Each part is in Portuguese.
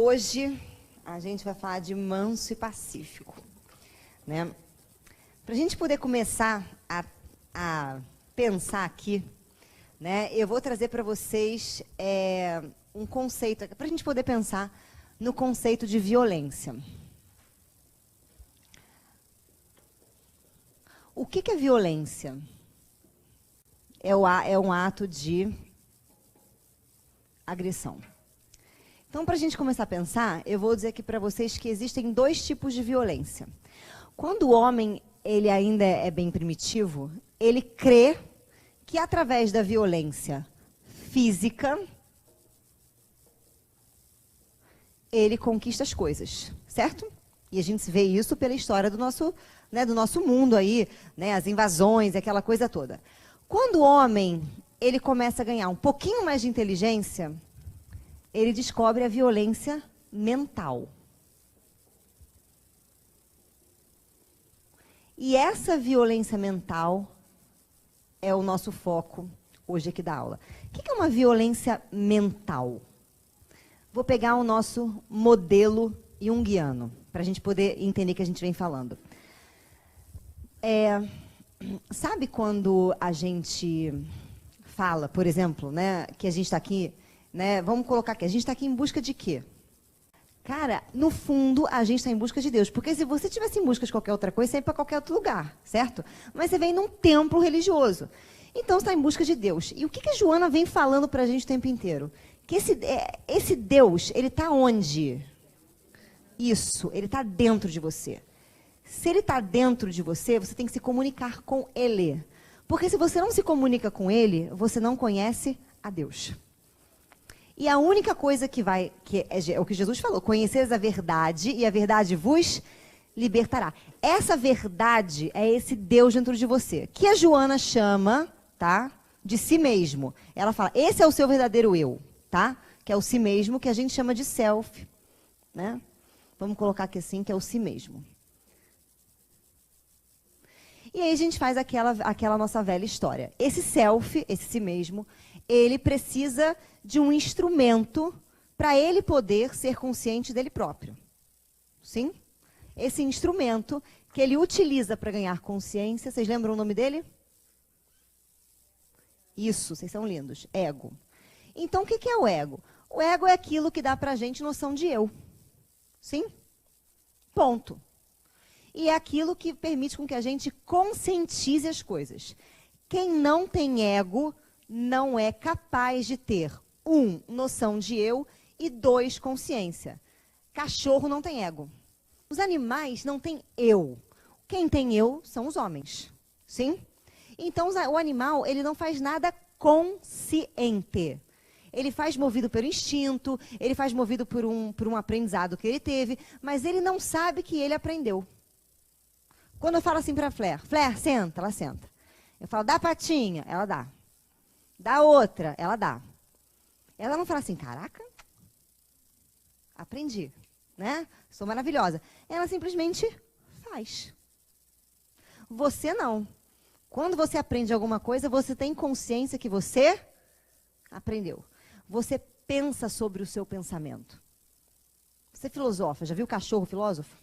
Hoje a gente vai falar de manso e pacífico, né? Para a gente poder começar a pensar aqui, né? Eu vou trazer para vocês um conceito, para a gente poder pensar no conceito de violência. O que é violência? É um ato de agressão. Então, para a gente começar a pensar, eu vou dizer aqui para vocês que existem dois tipos de violência. Quando o homem ele ainda é bem primitivo, ele crê que através da violência física, ele conquista as coisas, certo? E a gente vê isso pela história do nosso mundo aí, né, as invasões, aquela coisa toda. Quando o homem ele começa a ganhar um pouquinho mais de inteligência, ele descobre a violência mental. E essa violência mental é o nosso foco hoje aqui da aula. O que é uma violência mental? Vou pegar o nosso modelo junguiano, para a gente poder entender o que a gente vem falando. Sabe quando a gente fala, por exemplo, né, que a gente está aqui, né, vamos colocar aqui, a gente está aqui em busca de quê? Cara, no fundo, a gente está em busca de Deus. Porque se você estivesse em busca de qualquer outra coisa, você ia para qualquer outro lugar, certo? Mas você vem num templo religioso. Então, você está em busca de Deus. E o que a Joana vem falando para a gente o tempo inteiro? Que esse Deus, ele está onde? Isso, ele está dentro de você. Se ele está dentro de você, você tem que se comunicar com ele. Porque se você não se comunica com ele, você não conhece a Deus. E a única coisa que é o que Jesus falou, conheceis a verdade e a verdade vos libertará. Essa verdade é esse Deus dentro de você, que a Joana chama, tá, de si mesmo. Ela fala, esse é o seu verdadeiro eu, tá? Que é o si mesmo, que a gente chama de self, né? Vamos colocar aqui assim, que é o si mesmo. E aí a gente faz aquela nossa velha história. Esse self, esse si mesmo, ele precisa de um instrumento para ele poder ser consciente dele próprio. Sim? Esse instrumento que ele utiliza para ganhar consciência, vocês lembram o nome dele? Isso, vocês são lindos. Ego. Então, o que é o ego? O ego é aquilo que dá para a gente noção de eu. Sim? Ponto. E é aquilo que permite com que a gente conscientize as coisas. Quem não tem ego não é capaz de ter, 1, noção de eu e 2, consciência. Cachorro não tem ego. Os animais não têm eu. Quem tem eu são os homens. Sim? Então, o animal, ele não faz nada consciente. Ele faz movido pelo instinto, ele faz movido por um aprendizado que ele teve, mas ele não sabe que ele aprendeu. Quando eu falo assim para a Flair, senta, ela senta. Eu falo, dá patinha, ela dá. Dá outra, ela dá. Ela não fala assim, caraca, aprendi, né? Sou maravilhosa. Ela simplesmente faz. Você não. Quando você aprende alguma coisa, você tem consciência que você aprendeu. Você pensa sobre o seu pensamento. Você filosofa. Já viu cachorro filósofo?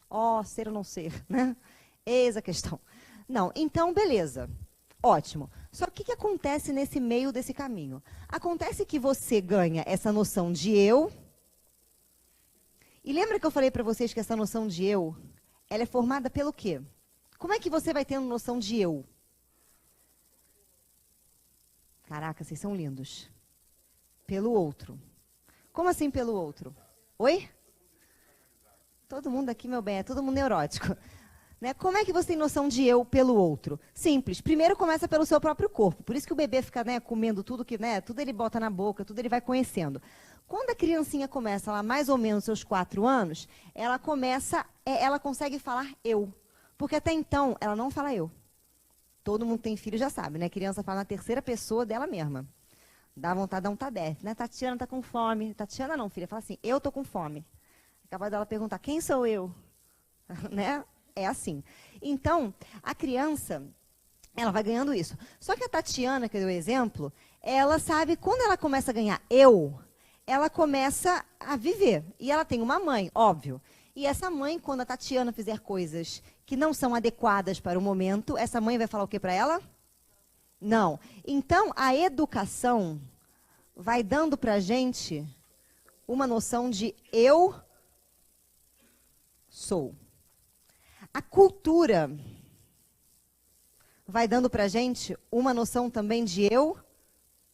Ó, ser ou não ser, né? Eis a questão. Não, então, beleza. Ótimo. Só que o que acontece nesse meio desse caminho? Acontece que você ganha essa noção de eu. E lembra que eu falei para vocês que essa noção de eu, ela é formada pelo quê? Como é que você vai tendo noção de eu? Caraca, vocês são lindos. Pelo outro. Como assim pelo outro? Oi? Todo mundo aqui, meu bem, é todo mundo neurótico. Né? Como é que você tem noção de eu pelo outro? Simples. Primeiro começa pelo seu próprio corpo. Por isso que o bebê fica, né, comendo tudo que, né, tudo ele bota na boca, tudo ele vai conhecendo. Quando a criancinha começa lá mais ou menos seus 4 anos, ela consegue falar eu. Porque até então ela não fala eu. Todo mundo que tem filho já sabe, né? A criança fala na terceira pessoa dela mesma. Dá vontade de dar um tadefe, né? Tatiana tá com fome. Tatiana não, filha. Fala assim, eu tô com fome. Acaba dela perguntar, quem sou eu? Né? É assim. Então, a criança, ela vai ganhando isso. Só que a Tatiana, que eu dei o exemplo, ela sabe, quando ela começa a ganhar eu, ela começa a viver. E ela tem uma mãe, óbvio. E essa mãe, quando a Tatiana fizer coisas que não são adequadas para o momento, essa mãe vai falar o que para ela? Não. Então, a educação vai dando para a gente uma noção de eu sou. A cultura vai dando para a gente uma noção também de eu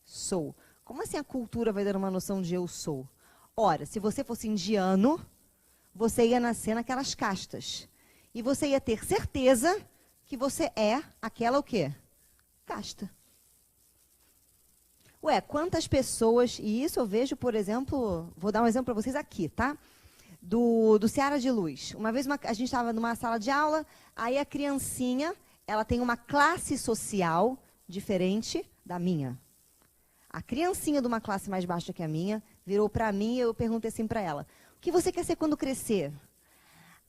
sou. Como assim a cultura vai dando uma noção de eu sou? Ora, se você fosse indiano, você ia nascer naquelas castas. E você ia ter certeza que você é aquela o quê? Casta. Ué, quantas pessoas, e isso eu vejo, por exemplo, vou dar um exemplo para vocês aqui, tá? Do Seara de Luz. Uma vez a gente estava numa sala de aula, aí a criancinha, ela tem uma classe social diferente da minha. A criancinha de uma classe mais baixa que a minha virou para mim e eu perguntei assim para ela, o que você quer ser quando crescer?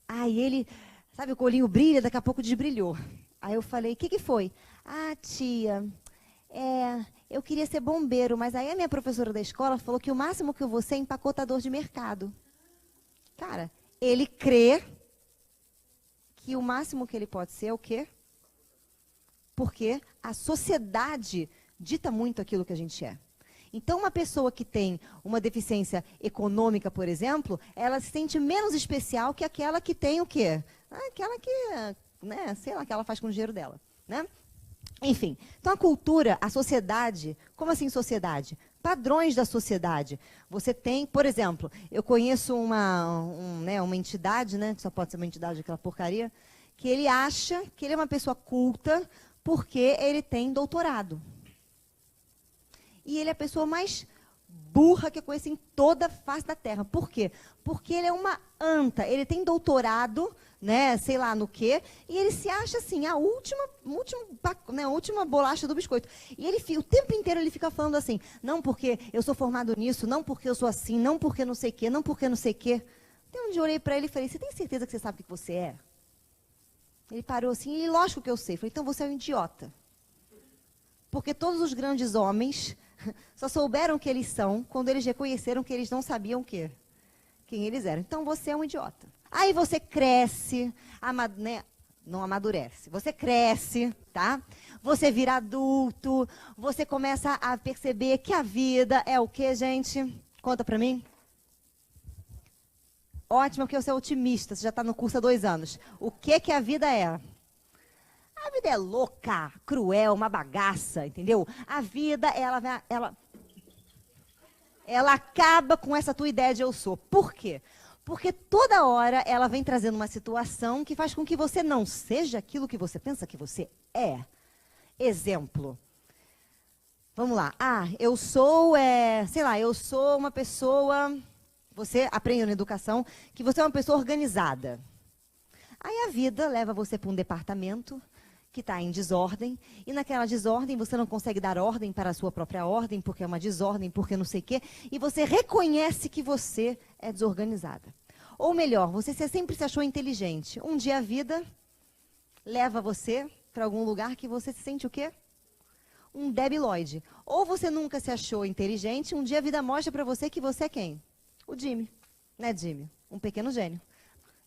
Aí ele, sabe, o olhinho brilha, daqui a pouco desbrilhou. Aí eu falei, o que foi? Ah, tia, eu queria ser bombeiro, mas aí a minha professora da escola falou que o máximo que eu vou ser é empacotador de mercado. Cara, ele crê que o máximo que ele pode ser é o quê? Porque a sociedade dita muito aquilo que a gente é. Então, uma pessoa que tem uma deficiência econômica, por exemplo, ela se sente menos especial que aquela que tem o quê? Aquela que, né, sei lá, que ela faz com o dinheiro dela, né? Enfim, então a cultura, a sociedade, como assim sociedade? Padrões da sociedade. Você tem, por exemplo, eu conheço uma entidade, né, que só pode ser uma entidade, aquela porcaria, que ele acha que ele é uma pessoa culta porque ele tem doutorado. E ele é a pessoa mais burra que eu conheço em toda a face da Terra. Por quê? Porque ele é uma anta, ele tem doutorado, né, sei lá no quê, e ele se acha assim, a última bolacha do biscoito. E ele o tempo inteiro ele fica falando assim, não porque eu sou formado nisso, não porque eu sou assim, não porque não sei o quê, não porque não sei o quê. Então, um dia eu olhei para ele e falei, você tem certeza que você sabe o que você é? Ele parou assim, e lógico que eu sei. Eu falei, então você é um idiota. Porque todos os grandes homens só souberam o que eles são quando eles reconheceram que eles não sabiam quem eles eram. Então você é um idiota. Aí você cresce, não amadurece. Você cresce, tá? Você vira adulto, você começa a perceber que a vida é o quê, gente? Conta pra mim. Ótimo, porque você é otimista, você já está no curso há 2 anos. O que a vida é? A vida é louca, cruel, uma bagaça, entendeu? A vida, ela acaba com essa tua ideia de eu sou. Por quê? Porque toda hora ela vem trazendo uma situação que faz com que você não seja aquilo que você pensa que você é. Exemplo. Vamos lá. Eu sou, eu sou uma pessoa... Você aprende na educação que você é uma pessoa organizada. Aí a vida leva você para um departamento que está em desordem, e naquela desordem você não consegue dar ordem para a sua própria ordem, porque é uma desordem, porque não sei o quê, e você reconhece que você é desorganizada. Ou melhor, você sempre se achou inteligente. Um dia a vida leva você para algum lugar que você se sente o quê? Um debilóide. Ou você nunca se achou inteligente, um dia a vida mostra para você que você é quem? O Jimmy. Né, Jimmy? Um pequeno gênio.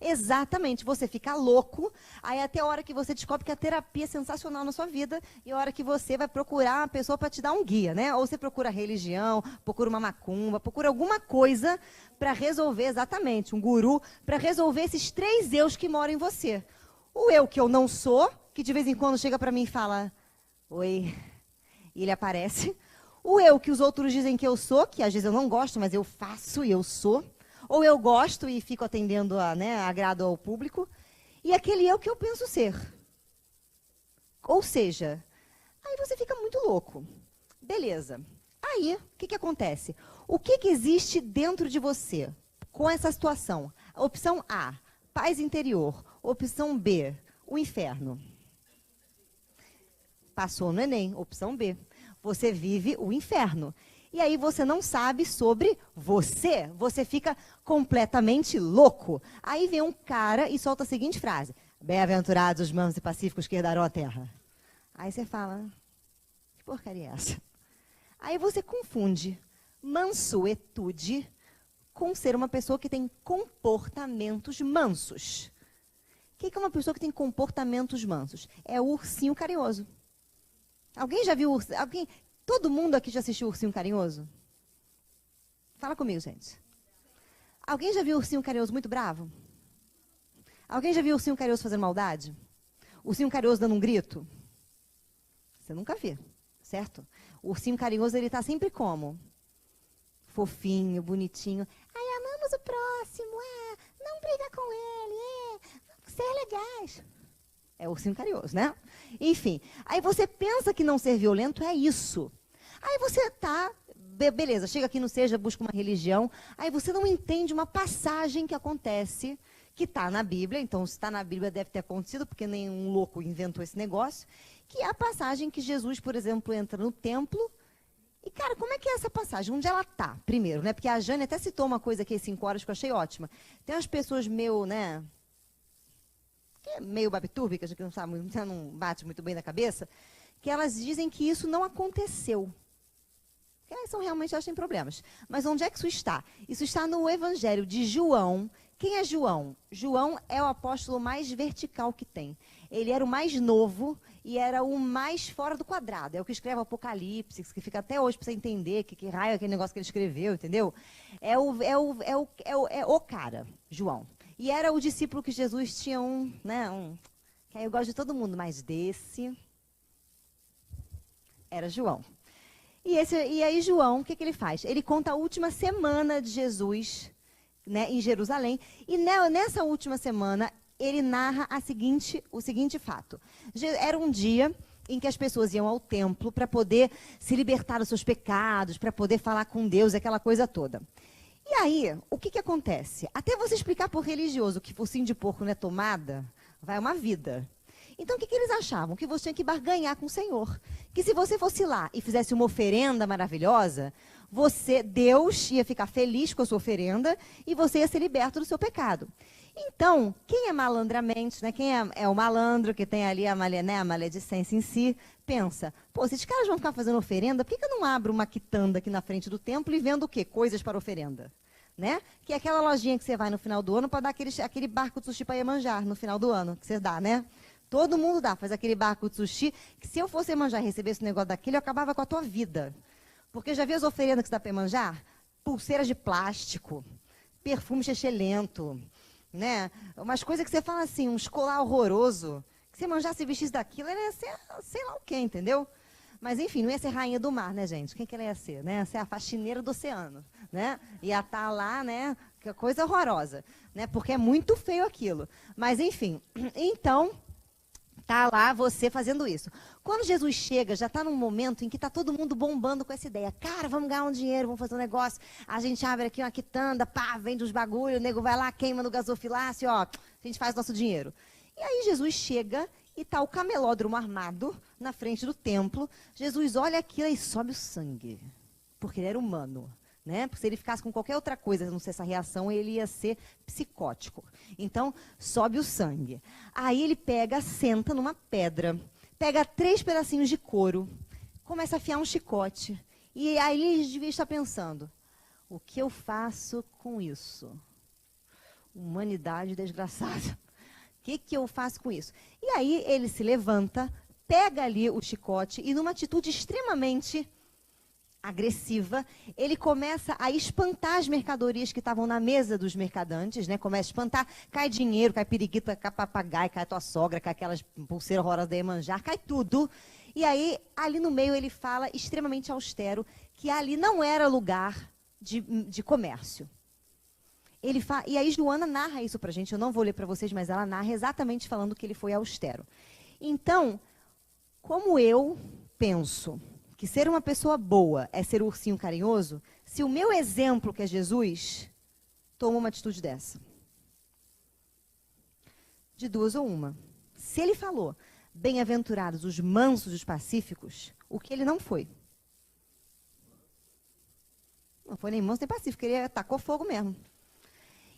Exatamente, você fica louco, aí até a hora que você descobre que a terapia é sensacional na sua vida, e a hora que você vai procurar uma pessoa para te dar um guia, né? Ou você procura religião, procura uma macumba, procura alguma coisa para resolver, exatamente, um guru, para resolver esses 3 eus que moram em você. O eu que eu não sou, que de vez em quando chega para mim e fala, oi, e ele aparece. O eu que os outros dizem que eu sou, que às vezes eu não gosto, mas eu faço e eu sou. Ou eu gosto e fico atendendo agrado ao público. E aquele eu que eu penso ser. Ou seja, aí você fica muito louco. Beleza. Aí, o que acontece? O que existe dentro de você com essa situação? Opção A, paz interior. Opção B, o inferno. Passou no Enem, opção B. Você vive o inferno. E aí você não sabe sobre você. Você fica completamente louco. Aí vem um cara e solta a seguinte frase. Bem-aventurados os mansos e pacíficos que herdarão a terra. Aí você fala, que porcaria é essa? Aí você confunde mansuetude com ser uma pessoa que tem comportamentos mansos. O que é uma pessoa que tem comportamentos mansos? É o ursinho carinhoso. Alguém já viu alguém? Todo mundo aqui já assistiu Ursinho Carinhoso? Fala comigo, gente. Alguém já viu Ursinho Carinhoso muito bravo? Alguém já viu Ursinho Carinhoso fazendo maldade? Ursinho Carinhoso dando um grito? Você nunca viu, certo? O Ursinho Carinhoso, ele tá sempre como? Fofinho, bonitinho. Ai, amamos o próximo. Não briga com ele. Vamos ser legais. É o Ursinho Carinhoso, né? Enfim, aí você pensa que não ser violento é isso. Aí você tá, beleza, chega aqui no Seja, busca uma religião, aí você não entende uma passagem que acontece, que está na Bíblia, então se está na Bíblia deve ter acontecido, porque nenhum louco inventou esse negócio, que é a passagem que Jesus, por exemplo, entra no templo. E, cara, como é que é essa passagem? Onde ela está, primeiro, né? Porque a Jane até citou uma coisa aqui, 5 horas, que eu achei ótima. Tem umas pessoas meio, né, meio babitúrbicas, que não sabe, não bate muito bem na cabeça, que elas dizem que isso não aconteceu. Que elas realmente elas têm problemas. Mas onde é que isso está? Isso está no Evangelho de João. Quem é João? João é o apóstolo mais vertical que tem. Ele era o mais novo e era o mais fora do quadrado. É o que escreve o Apocalipse, que fica até hoje para você entender que raio é aquele negócio que ele escreveu, entendeu? É o cara, João. E era o discípulo que Jesus tinha que aí eu gosto de todo mundo, mas desse era João. E aí João, o que ele faz? Ele conta a última semana de Jesus, né, em Jerusalém, e nessa última semana ele narra o seguinte fato. Era um dia em que as pessoas iam ao templo para poder se libertar dos seus pecados, para poder falar com Deus, aquela coisa toda. E aí, o que acontece? Até você explicar para o religioso que focinho de porco não é tomada, vai uma vida. Então, o que eles achavam? Que você tinha que barganhar com o Senhor. Que se você fosse lá e fizesse uma oferenda maravilhosa, Deus ia ficar feliz com a sua oferenda e você ia ser liberto do seu pecado. Então, quem é malandramente, né, quem é o malandro que tem ali a maledicência em si, pensa, pô, se esses caras vão ficar fazendo oferenda, por que eu não abro uma quitanda aqui na frente do templo e vendo o quê? Coisas para oferenda. Né? Que é aquela lojinha que você vai no final do ano para dar aquele barco de sushi para Iemanjá no final do ano, que você dá, né? Todo mundo dá, faz aquele barco de sushi, que se eu fosse Iemanjá e recebesse um negócio daquele, eu acabava com a tua vida. Porque já viu as oferendas que você dá para Iemanjá? Pulseiras de plástico, perfume chechelento, né? Umas coisas que você fala assim, um colar horroroso, que se Iemanjá se vestisse daquilo, ela ia ser sei lá o quê, entendeu? Mas, enfim, não ia ser rainha do mar, né, gente? Quem que ela ia ser? Né? Ia ser a faxineira do oceano, né? Ia estar lá, né? Que coisa horrorosa, né? Porque é muito feio aquilo. Mas, enfim, então, tá lá você fazendo isso. Quando Jesus chega, já está num momento em que está todo mundo bombando com essa ideia. Cara, vamos ganhar um dinheiro, vamos fazer um negócio. A gente abre aqui uma quitanda, pá, vende uns bagulho, o nego vai lá, queima no gasofilácio, ó, a gente faz nosso dinheiro. E aí Jesus chega e está o camelódromo armado na frente do templo. Jesus olha aquilo e sobe o sangue, porque ele era humano. Né? Porque se ele ficasse com qualquer outra coisa, não sei essa reação, ele ia ser psicótico. Então, sobe o sangue. Aí ele senta numa pedra, pega 3 pedacinhos de couro, começa a afiar um chicote. E aí ele devia estar pensando, o que eu faço com isso? Humanidade desgraçada. O que eu faço com isso? E aí ele se levanta, pega ali o chicote e numa atitude extremamente agressiva, ele começa a espantar as mercadorias que estavam na mesa dos mercadantes, né? Começa a espantar, cai dinheiro, cai periquito, cai papagaio, cai tua sogra, cai aquelas pulseiras horrorosas da Iemanjá, cai tudo. E aí, ali no meio, ele fala extremamente austero, que ali não era lugar de comércio. E aí Joana narra isso pra gente, eu não vou ler para vocês, mas ela narra exatamente falando que ele foi austero. Então, como eu penso que ser uma pessoa boa é ser um ursinho carinhoso, se o meu exemplo, que é Jesus, toma uma atitude dessa. De duas ou uma. Se ele falou, bem-aventurados os mansos e os pacíficos, o que ele não foi? Não foi nem manso nem pacífico, ele tacou fogo mesmo.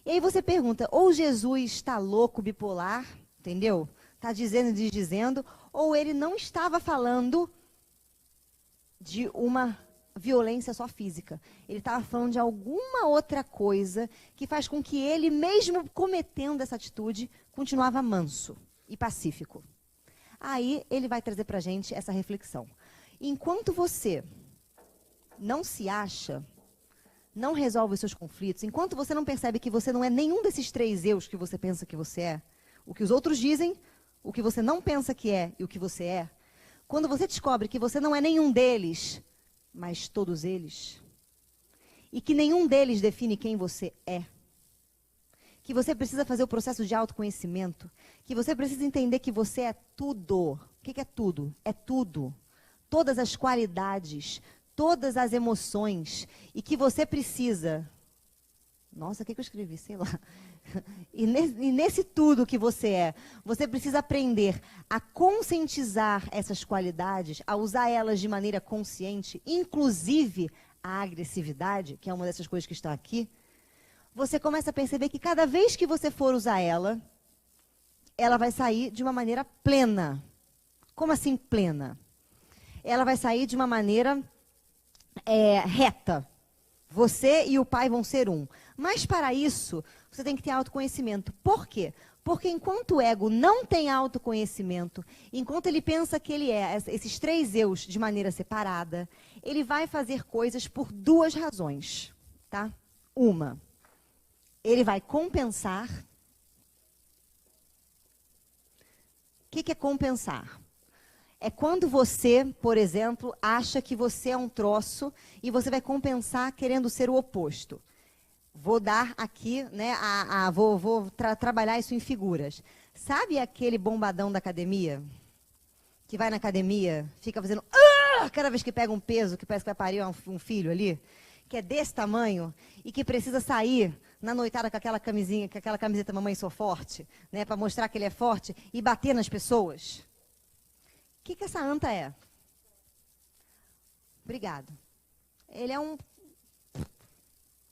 E aí você pergunta, ou Jesus está louco, bipolar, entendeu? Está dizendo e desdizendo, ou ele não estava falando de uma violência só física. Ele estava falando de alguma outra coisa que faz com que ele, mesmo cometendo essa atitude, continuava manso e pacífico. Aí ele vai trazer para a gente essa reflexão. Enquanto você não se acha, não resolve os seus conflitos, enquanto você não percebe que você não é nenhum desses 3 eus que você pensa que você é, o que os outros dizem, o que você não pensa que é e o que você é, quando você descobre que você não é nenhum deles, mas todos eles, e que nenhum deles define quem você é, que você precisa fazer o processo de autoconhecimento, que você precisa entender que você é tudo. O que é tudo? É tudo. Todas as qualidades, todas as emoções, e que você precisa... Nossa, o que eu escrevi? Sei lá. E nesse tudo que você é, você precisa aprender a conscientizar essas qualidades, a usar elas de maneira consciente, inclusive a agressividade, que é uma dessas coisas que está aqui. Você começa a perceber que cada vez que você for usar ela, ela vai sair de uma maneira plena. Como assim plena? Ela vai sair de uma maneira reta. Você e o pai vão ser um. Mas para isso, você tem que ter autoconhecimento. Por quê? Porque enquanto o ego não tem autoconhecimento, enquanto ele pensa que ele é esses 3 eus de maneira separada, ele vai fazer coisas por 2 razões. Tá? Uma, ele vai compensar. O que é compensar? É quando você, por exemplo, acha que você é um troço e você vai compensar querendo ser o oposto. Vou dar aqui, né, vou trabalhar isso em figuras. Sabe aquele bombadão da academia? Que vai na academia, fica fazendo... cada vez que pega um peso, que parece que vai parir um filho ali, que é desse tamanho e que precisa sair na noitada com aquela camisinha, com aquela camiseta Mamãe Sou Forte, né, para mostrar que ele é forte e bater nas pessoas. O que essa anta é? Obrigado. Ele é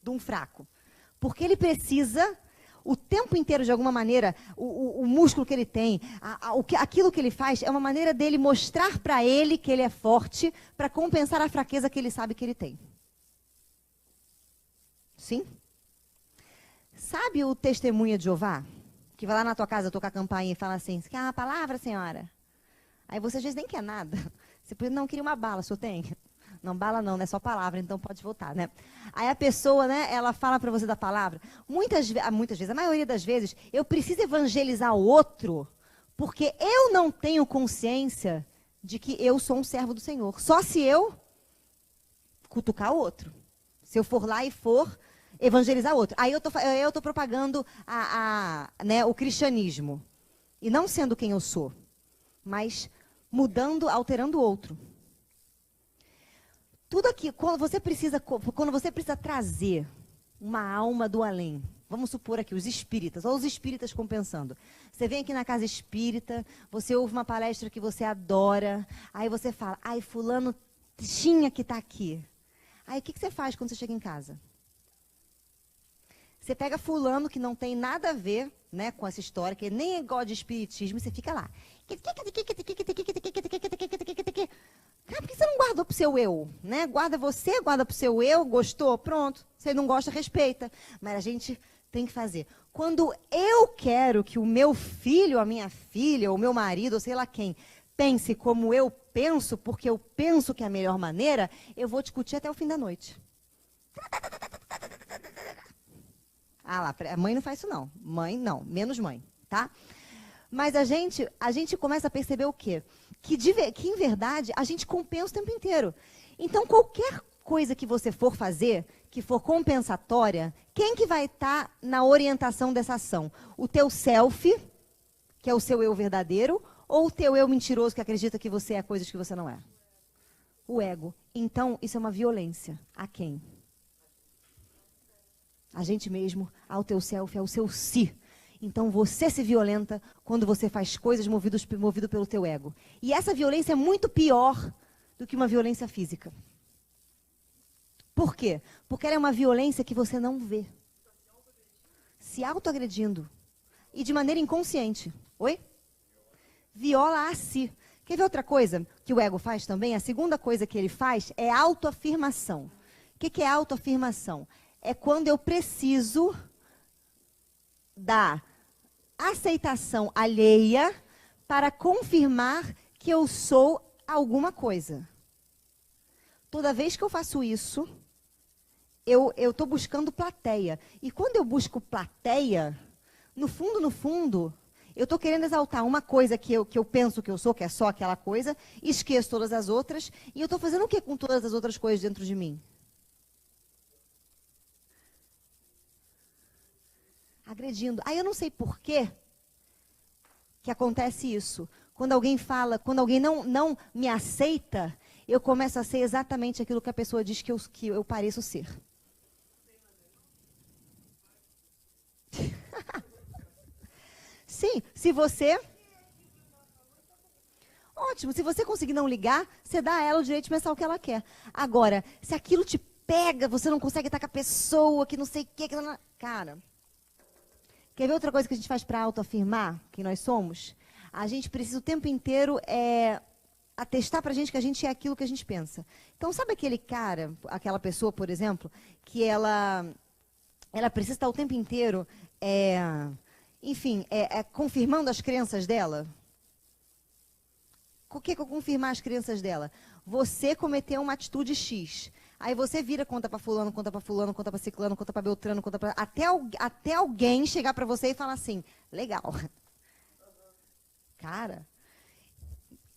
de um fraco. Porque ele precisa, o tempo inteiro, de alguma maneira, o músculo que ele tem, aquilo que ele faz, é uma maneira dele mostrar para ele que ele é forte, para compensar a fraqueza que ele sabe que ele tem. Sim? Sabe o testemunha de Jeová? Que vai lá na tua casa tocar campainha e fala assim, você quer uma palavra, senhora? Aí você às vezes nem quer nada. Você não queria uma bala, o senhor tem? Não, bala não, é só palavra, então pode voltar, né? Aí a pessoa, né, ela fala para você da palavra. Muitas vezes, a maioria das vezes, eu preciso evangelizar o outro, porque eu não tenho consciência de que eu sou um servo do Senhor. Só se eu cutucar o outro. Se eu for lá e for evangelizar o outro. Aí eu tô propagando né, o cristianismo. E não sendo quem eu sou, mas mudando, alterando o outro. Tudo aqui, quando você precisa trazer uma alma do além, vamos supor aqui, os espíritas, ou os espíritas compensando. Você vem aqui na casa espírita, você ouve uma palestra que você adora, aí você fala, ai, fulano tinha que estar aqui. Aí o que você faz quando você chega em casa? Você pega fulano que não tem nada a ver, né, com essa história, que nem é igual de espiritismo, e você fica lá. Cara, por que você não guardou pro seu eu? Né? Guarda você, guarda pro seu eu, gostou, pronto. Se não gosta, respeita. Mas a gente tem que fazer. Quando eu quero que o meu filho, a minha filha, o meu marido, ou sei lá quem, pense como eu penso, porque eu penso que é a melhor maneira, eu vou discutir até o fim da noite. Ah lá, a mãe não faz isso não. Mãe não, menos mãe, tá? Mas a gente começa a perceber o quê? Que em verdade a gente compensa o tempo inteiro. Então qualquer coisa que você for fazer, que for compensatória, quem que vai estar na orientação dessa ação? O teu self, que é o seu eu verdadeiro, ou o teu eu mentiroso que acredita que você é coisas que você não é? O ego. Então isso é uma violência. A quem? A gente mesmo, ao teu self, ao seu si. Então você se violenta quando você faz coisas movido pelo teu ego. E essa violência é muito pior do que uma violência física. Por quê? Porque ela é uma violência que você não vê. Se autoagredindo. E de maneira inconsciente. Oi? Viola a si. Quer ver outra coisa que o ego faz também? A segunda coisa que ele faz é autoafirmação. O que é autoafirmação? É quando eu preciso da aceitação alheia para confirmar que eu sou alguma coisa. Toda vez que eu faço isso, eu estou buscando plateia. E quando eu busco plateia, no fundo, eu estou querendo exaltar uma coisa que eu penso que eu sou, que é só aquela coisa, esqueço todas as outras, e eu estou fazendo o que com todas as outras coisas dentro de mim? Agredindo. Aí eu não sei por quê que acontece isso. Quando alguém fala, quando alguém não me aceita, eu começo a ser exatamente aquilo que a pessoa diz que eu pareço ser. Sim, se você... Ótimo, se você conseguir não ligar, você dá a ela o direito de pensar o que ela quer. Agora, se aquilo te pega, você não consegue estar com a pessoa, que não sei o que... Cara... Quer ver outra coisa que a gente faz para autoafirmar quem nós somos? A gente precisa o tempo inteiro atestar para a gente que a gente é aquilo que a gente pensa. Então, sabe aquele cara, aquela pessoa, por exemplo, que ela precisa estar o tempo inteiro, confirmando as crenças dela? O que é confirmar as crenças dela? Você cometeu uma atitude X. Aí você vira, conta para fulano, conta para fulano, conta para ciclano, conta para beltrano, conta para... Até alguém chegar para você e falar assim, legal. Cara,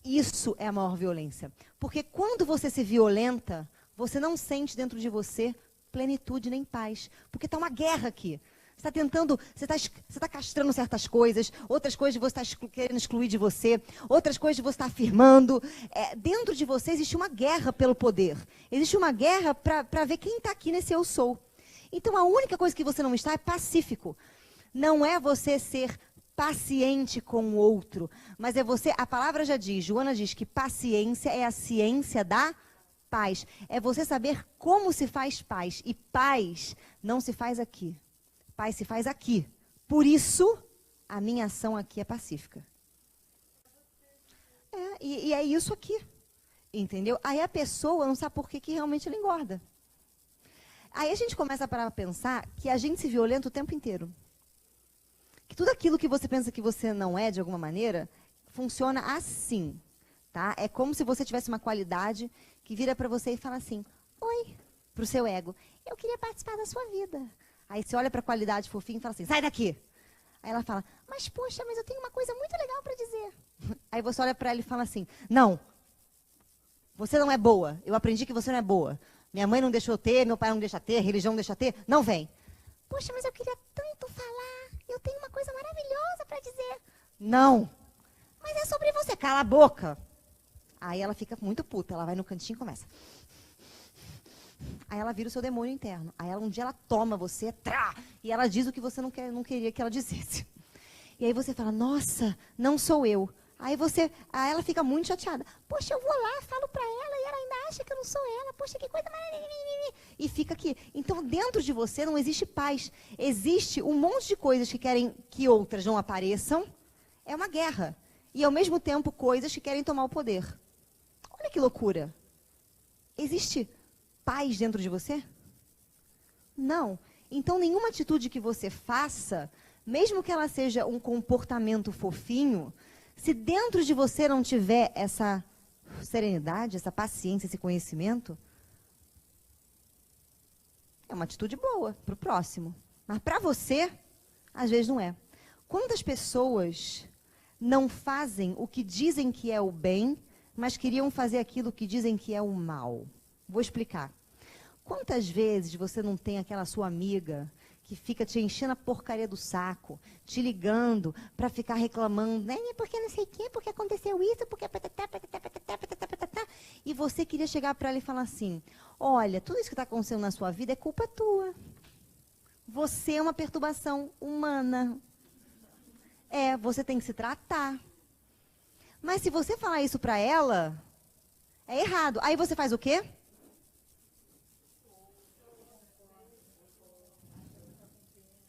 isso é a maior violência. Porque quando você se violenta, você não sente dentro de você plenitude nem paz. Porque está uma guerra aqui. Você está tentando, você está castrando certas coisas, outras coisas você está querendo excluir de você, outras coisas você está afirmando. Dentro de você existe uma guerra pelo poder. Existe uma guerra para ver quem está aqui nesse eu sou. Então a única coisa que você não está é pacífico. Não é você ser paciente com o outro, mas é você, a palavra já diz, Joana diz que paciência é a ciência da paz. É você saber como se faz paz. E paz não se faz aqui. Paz se faz aqui. Por isso, a minha ação aqui é pacífica. E é isso aqui. Entendeu? Aí a pessoa não sabe por que realmente ela engorda. Aí a gente começa a parar para pensar que a gente se violenta o tempo inteiro. Que tudo aquilo que você pensa que você não é, de alguma maneira, funciona assim. Tá? É como se você tivesse uma qualidade que vira para você e fala assim, oi, para o seu ego, eu queria participar da sua vida. Aí você olha para a qualidade fofinha e fala assim, sai daqui. Aí ela fala, mas poxa, mas eu tenho uma coisa muito legal para dizer. Aí você olha para ela e fala assim, não, você não é boa. Eu aprendi que você não é boa. Minha mãe não deixou ter, meu pai não deixa ter, religião não deixa ter. Não vem. Poxa, mas eu queria tanto falar. Eu tenho uma coisa maravilhosa para dizer. Não. Mas é sobre você. Cala a boca. Aí ela fica muito puta. Ela vai no cantinho e começa. Aí ela vira o seu demônio interno. Aí um dia ela toma você, e ela diz o que você não queria que ela dissesse. E aí você fala, nossa, não sou eu. Aí ela fica muito chateada. Poxa, eu vou lá, falo pra ela e ela ainda acha que eu não sou ela. Poxa, que coisa maravilhosa. E fica aqui. Então, dentro de você não existe paz. Existe um monte de coisas que querem que outras não apareçam. É uma guerra. E, ao mesmo tempo, coisas que querem tomar o poder. Olha que loucura. Existe paz dentro de você? Não. Então, nenhuma atitude que você faça, mesmo que ela seja um comportamento fofinho, se dentro de você não tiver essa serenidade, essa paciência, esse conhecimento, é uma atitude boa para o próximo. Mas para você, às vezes não é. Quantas pessoas não fazem o que dizem que é o bem, mas queriam fazer aquilo que dizem que é o mal? Vou explicar. Quantas vezes você não tem aquela sua amiga que fica te enchendo a porcaria do saco, te ligando para ficar reclamando, né? Porque não sei o quê, porque aconteceu isso, porque... E você queria chegar para ela e falar assim, olha, tudo isso que está acontecendo na sua vida é culpa tua. Você é uma perturbação humana. Você tem que se tratar. Mas se você falar isso para ela, é errado. Aí você faz o quê?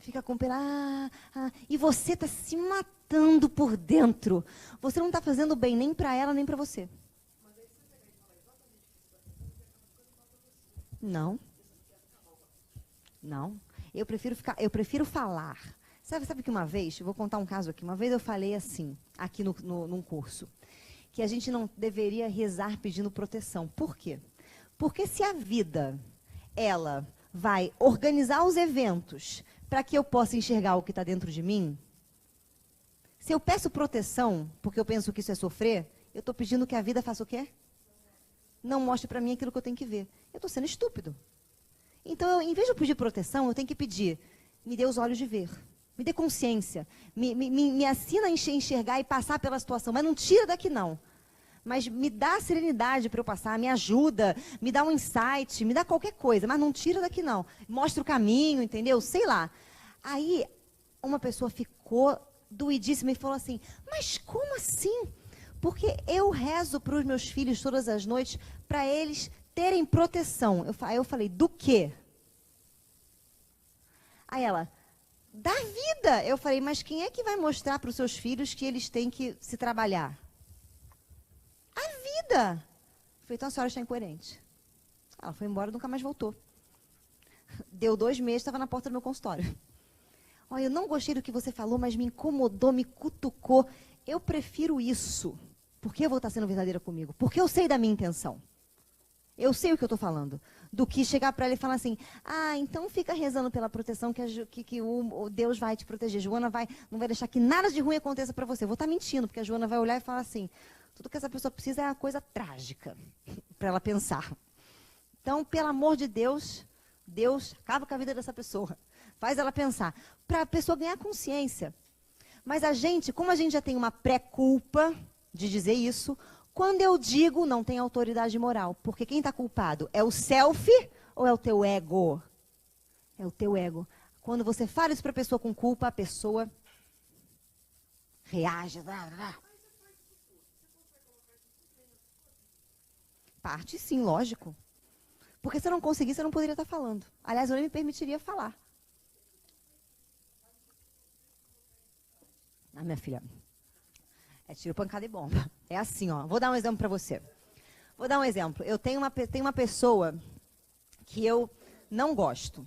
Fica com pena, e você está se matando por dentro. Você não está fazendo bem nem para ela, nem para você. Não. Não. Eu prefiro falar. Sabe que uma vez, eu vou contar um caso aqui, uma vez eu falei assim, aqui num curso, que a gente não deveria rezar pedindo proteção. Por quê? Porque se a vida, ela vai organizar os eventos para que eu possa enxergar o que está dentro de mim, se eu peço proteção, porque eu penso que isso é sofrer, eu estou pedindo que a vida faça o quê? Não mostre para mim aquilo que eu tenho que ver. Eu estou sendo estúpido. Então, em vez de eu pedir proteção, eu tenho que pedir, me dê os olhos de ver, me dê consciência, me ensina a enxergar e passar pela situação, mas não tira daqui não. Mas me dá serenidade para eu passar, me ajuda, me dá um insight, me dá qualquer coisa, mas não tira daqui não. Mostra o caminho, entendeu? Sei lá. Aí, uma pessoa ficou doidíssima e falou assim, mas como assim? Porque eu rezo para os meus filhos todas as noites para eles terem proteção. Aí eu falei, do quê? Aí ela, da vida. Eu falei, mas quem é que vai mostrar para os seus filhos que eles têm que se trabalhar? A vida. Eu falei, então a senhora está incoerente. Ela foi embora e nunca mais voltou. Deu 2 meses, estava na porta do meu consultório. Olha, eu não gostei do que você falou, mas me incomodou, me cutucou. Eu prefiro isso. Por que eu vou estar sendo verdadeira comigo? Porque eu sei da minha intenção. Eu sei o que eu estou falando. Do que chegar para ela e falar assim, então fica rezando pela proteção que o Deus vai te proteger. Joana não vai deixar que nada de ruim aconteça para você. Eu vou estar mentindo, porque a Joana vai olhar e falar assim, tudo que essa pessoa precisa é uma coisa trágica para ela pensar. Então, pelo amor de Deus, Deus acaba com a vida dessa pessoa. Faz ela pensar. Para a pessoa ganhar consciência. Mas como a gente já tem uma pré-culpa de dizer isso, quando eu digo, não tem autoridade moral. Porque quem está culpado é o self ou é o teu ego? É o teu ego. Quando você fala isso para a pessoa com culpa, a pessoa reage. Parte sim, lógico. Porque se eu não conseguisse, eu não poderia estar falando. Aliás, eu nem me permitiria falar. Minha filha, é tiro, pancada e bomba. É assim, ó. Vou dar um exemplo para você. Vou dar um exemplo. Eu tenho uma pessoa que eu não gosto.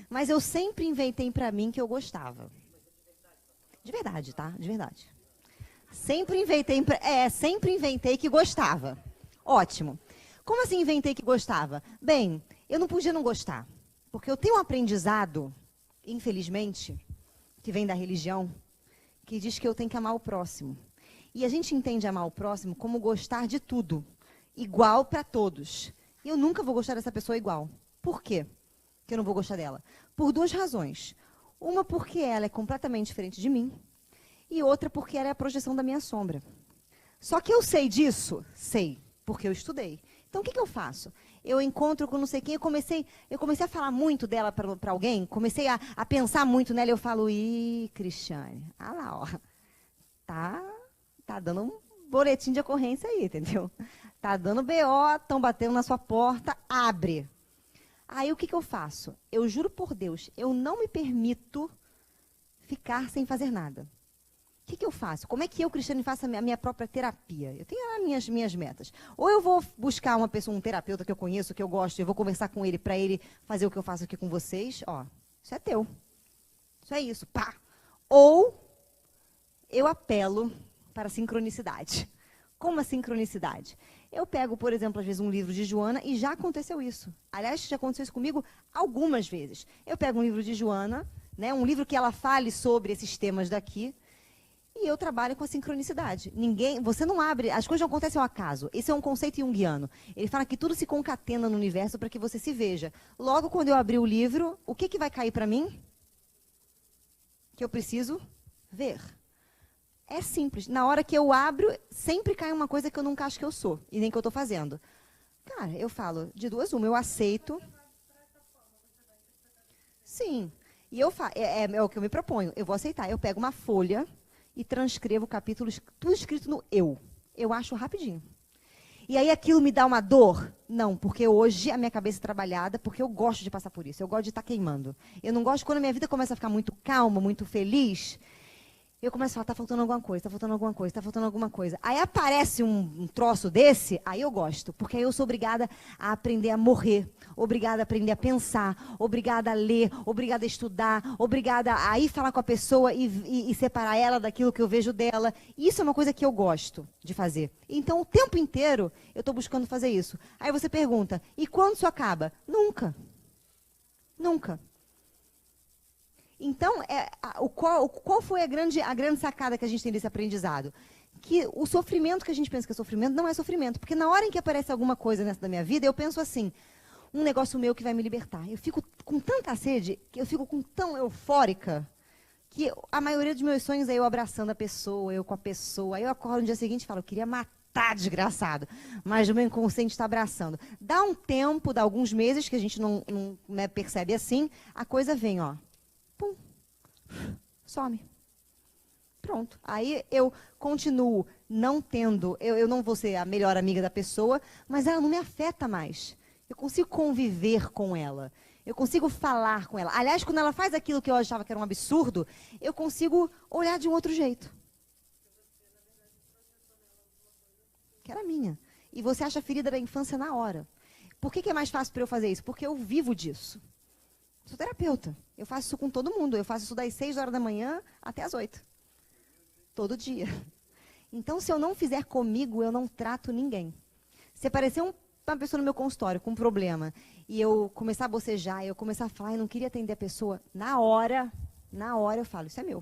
Mas eu sempre inventei para mim que eu gostava. De verdade, tá? De verdade. Sempre inventei que gostava. Ótimo. Como assim inventei que gostava? Bem, eu não podia não gostar. Porque eu tenho um aprendizado, infelizmente, que vem da religião, que diz que eu tenho que amar o próximo. E a gente entende amar o próximo como gostar de tudo, igual para todos. E eu nunca vou gostar dessa pessoa igual. Por quê que eu não vou gostar dela? Por 2 razões. Uma porque ela é completamente diferente de mim, e outra porque ela é a projeção da minha sombra. Só que eu sei disso? Sei, porque eu estudei. Então, o que eu faço? Eu encontro com não sei quem, eu comecei a falar muito dela para alguém, comecei a pensar muito nela, eu falo, Cristiane, lá, ó, tá dando um boletim de ocorrência aí, entendeu? Tá dando BO, estão batendo na sua porta, abre. Aí, o que eu faço? Eu juro por Deus, eu não me permito ficar sem fazer nada. O que eu faço? Como é que eu, Cristiane, faço a minha própria terapia? Eu tenho as minhas metas. Ou eu vou buscar um terapeuta que eu conheço, que eu gosto, eu vou conversar com ele para ele fazer o que eu faço aqui com vocês. Ó, isso é teu. Isso é isso, pá. Ou eu apelo para a sincronicidade. Como a sincronicidade? Eu pego, por exemplo, às vezes um livro de Joana e já aconteceu isso. Aliás, já aconteceu isso comigo algumas vezes. Eu pego um livro de Joana, né, um livro que ela fale sobre esses temas daqui, e eu trabalho com a sincronicidade. Você não abre, as coisas não acontecem ao acaso. Esse é um conceito junguiano. Ele fala que tudo se concatena no universo para que você se veja. Logo, quando eu abrir o livro, o que vai cair para mim? Que eu preciso ver. É simples. Na hora que eu abro, sempre cai uma coisa que eu nunca acho que eu sou, e nem que eu estou fazendo. Cara, eu falo, de 2 uma, eu aceito. Sim. E é o que eu me proponho. Eu vou aceitar. Eu pego uma folha e transcrevo capítulos, tudo escrito no eu. Eu acho rapidinho. E aí aquilo me dá uma dor? Não, porque hoje a minha cabeça é trabalhada, porque eu gosto de passar por isso, eu gosto de estar queimando. Eu não gosto quando a minha vida começa a ficar muito calma, muito feliz, eu começo a falar, tá faltando alguma coisa, tá faltando alguma coisa, tá faltando alguma coisa. Aí aparece um troço desse, aí eu gosto, porque aí eu sou obrigada a aprender a morrer, obrigada a aprender a pensar, obrigada a ler, obrigada a estudar, obrigada a ir falar com a pessoa e separar ela daquilo que eu vejo dela. Isso é uma coisa que eu gosto de fazer. Então, o tempo inteiro, eu estou buscando fazer isso. Aí você pergunta, e quando isso acaba? Nunca. Nunca. Então, qual foi a grande sacada que a gente tem desse aprendizado? Que o sofrimento que a gente pensa que é sofrimento não é sofrimento. Porque na hora em que aparece alguma coisa nessa da minha vida, eu penso assim, um negócio meu que vai me libertar. Eu fico com tanta sede, que eu fico tão eufórica, que a maioria dos meus sonhos é eu abraçando a pessoa, eu com a pessoa. Aí eu acordo no dia seguinte e falo, eu queria matar, desgraçado. Mas o meu inconsciente está abraçando. Dá um tempo, dá alguns meses, que a gente não né, percebe assim, a coisa vem, ó. Pum, some. Pronto. Aí eu continuo não tendo, eu não vou ser a melhor amiga da pessoa, mas ela não me afeta mais. Eu consigo conviver com ela. Eu consigo falar com ela. Aliás, quando ela faz aquilo que eu achava que era um absurdo, eu consigo olhar de um outro jeito. Que era minha. E você acha a ferida da infância na hora. Por que é mais fácil para eu fazer isso? Porque eu vivo disso. Sou terapeuta. Eu faço isso com todo mundo. Eu faço isso das 6 horas da manhã até as 8. Todo dia. Então, se eu não fizer comigo, eu não trato ninguém. Se aparecer uma pessoa no meu consultório com um problema e eu começar a bocejar, eu começar a falar e não queria atender a pessoa, na hora eu falo, isso é meu.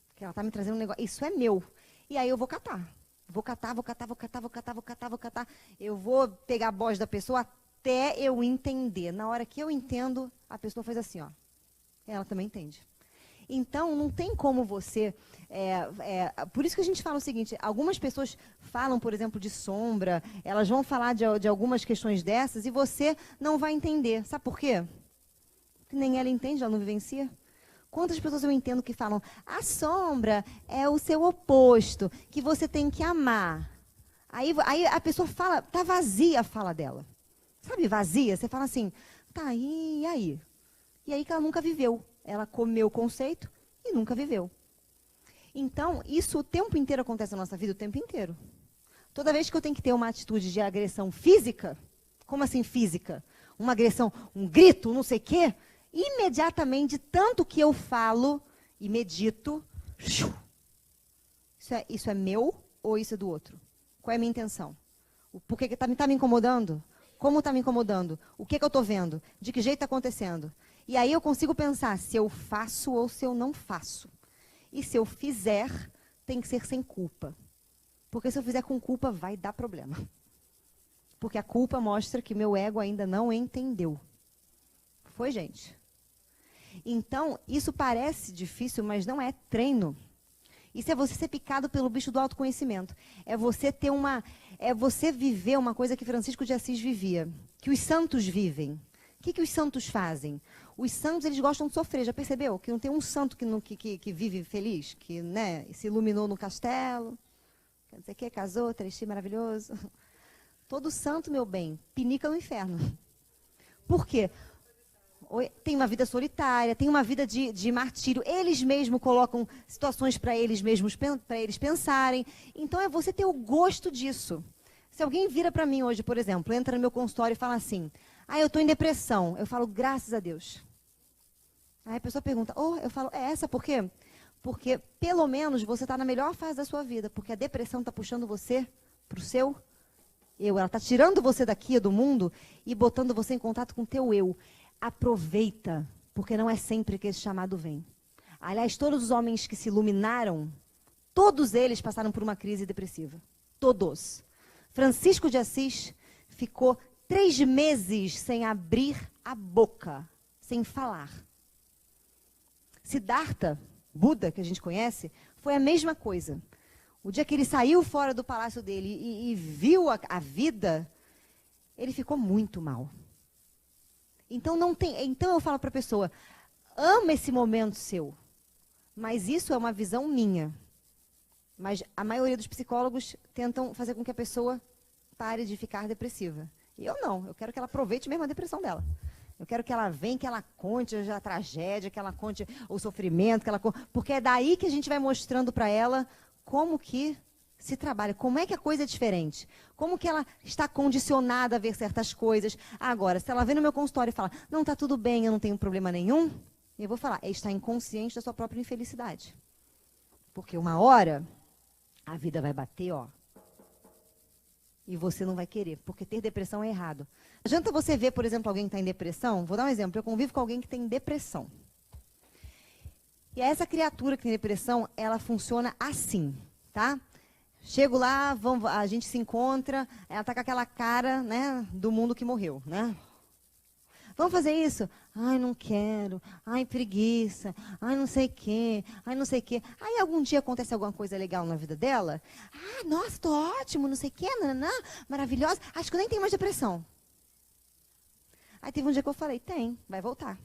Porque ela está me trazendo um negócio, isso é meu. E aí eu vou catar. Vou catar. Eu vou pegar a voz da pessoa até eu entender. Na hora que eu entendo, a pessoa faz assim, ó. Ela também entende. Então, não tem como você... por isso que a gente fala o seguinte, algumas pessoas falam, por exemplo, de sombra, elas vão falar de algumas questões dessas e você não vai entender. Sabe por quê? Porque nem ela entende, ela não vivencia. Quantas pessoas eu entendo que falam, a sombra é o seu oposto, que você tem que amar. Aí a pessoa fala, tá vazia a fala dela. Sabe, vazia? Você fala assim, tá, e aí? E aí que ela nunca viveu. Ela comeu o conceito e nunca viveu. Então, isso o tempo inteiro acontece na nossa vida, o tempo inteiro. Toda vez que eu tenho que ter uma atitude de agressão física, como assim física? Uma agressão, um grito, não sei o quê, imediatamente, tanto que eu falo e medito, isso é meu ou isso é do outro? Qual é a minha intenção? Por que está me incomodando? Como está me incomodando? O que eu estou vendo? De que jeito está acontecendo? E aí eu consigo pensar se eu faço ou se eu não faço. E se eu fizer, tem que ser sem culpa. Porque se eu fizer com culpa, vai dar problema. Porque a culpa mostra que meu ego ainda não entendeu. Foi, gente? Então, isso parece difícil, mas não é treino. Isso é você ser picado pelo bicho do autoconhecimento. É você ter você viver uma coisa que Francisco de Assis vivia. Que os santos vivem. O que os santos fazem? Os santos, eles gostam de sofrer, já percebeu? Que não tem um santo que vive feliz, que né, se iluminou no castelo, quer dizer que casou, travesti maravilhoso. Todo santo, meu bem, pinica no inferno. Por quê? Tem uma vida solitária, tem uma vida de martírio. Eles mesmos colocam situações para eles mesmos, para eles pensarem. Então, é você ter o gosto disso. Se alguém vira para mim hoje, por exemplo, entra no meu consultório e fala assim, eu estou em depressão. Eu falo, graças a Deus. Aí a pessoa pergunta, eu falo, é essa por quê? Porque, pelo menos, você está na melhor fase da sua vida. Porque a depressão está puxando você para o seu eu. Ela está tirando você daqui, do mundo, e botando você em contato com o teu eu. Aproveita, porque não é sempre que esse chamado vem. Aliás, todos os homens que se iluminaram, todos eles passaram por uma crise depressiva. Todos. Francisco de Assis ficou 3 meses sem abrir a boca, sem falar. Siddhartha, Buda, que a gente conhece, foi a mesma coisa. O dia que ele saiu fora do palácio dele e viu a vida, ele ficou muito mal. Então eu falo para a pessoa, ama esse momento seu. Mas isso é uma visão minha. Mas a maioria dos psicólogos tentam fazer com que a pessoa pare de ficar depressiva. E eu não, eu quero que ela aproveite mesmo a depressão dela. Eu quero que ela venha, que ela conte a tragédia, que ela conte o sofrimento, porque é daí que a gente vai mostrando para ela como que se trabalha, como é que a coisa é diferente, como que ela está condicionada a ver certas coisas. Agora, se ela vem no meu consultório e fala, não, está tudo bem, eu não tenho problema nenhum, eu vou falar, está inconsciente da sua própria infelicidade. Porque uma hora, a vida vai bater, ó, e você não vai querer, porque ter depressão é errado. Adianta você ver, por exemplo, alguém que está em depressão? Vou dar um exemplo. Eu convivo com alguém que tem depressão. E essa criatura que tem depressão, ela funciona assim, tá? Chego lá, a gente se encontra, ela está com aquela cara, né, do mundo que morreu, né? Vamos fazer isso? Ai, não quero. Ai, preguiça. Ai, não sei o quê. Ai, não sei o quê. Aí, algum dia acontece alguma coisa legal na vida dela. Ah, nossa, tô ótimo, não sei o quê, nananã, maravilhosa. Acho que eu nem tenho mais depressão. Aí teve um dia que eu falei, tem, vai voltar.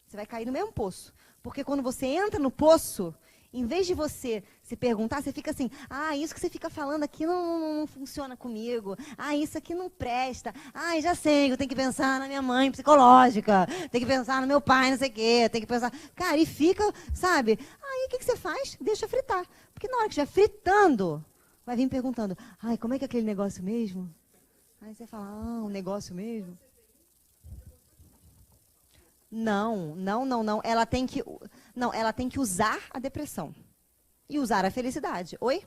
Você vai cair no mesmo poço. Porque quando você entra no poço, em vez de você se perguntar, você fica assim, ah, isso que você fica falando aqui não funciona comigo. Ah, isso aqui não presta. Ah, já sei, eu tenho que pensar na minha mãe psicológica. Tenho que pensar no meu pai, não sei o quê. Tenho que pensar... Cara, e fica, sabe? Aí, o que você faz? Deixa fritar. Porque na hora que estiver fritando, vai vir perguntando, ai, como é que é aquele negócio mesmo? Aí você fala, ah, um negócio mesmo? Não. Ela tem que usar a depressão. E usar a felicidade. Oi?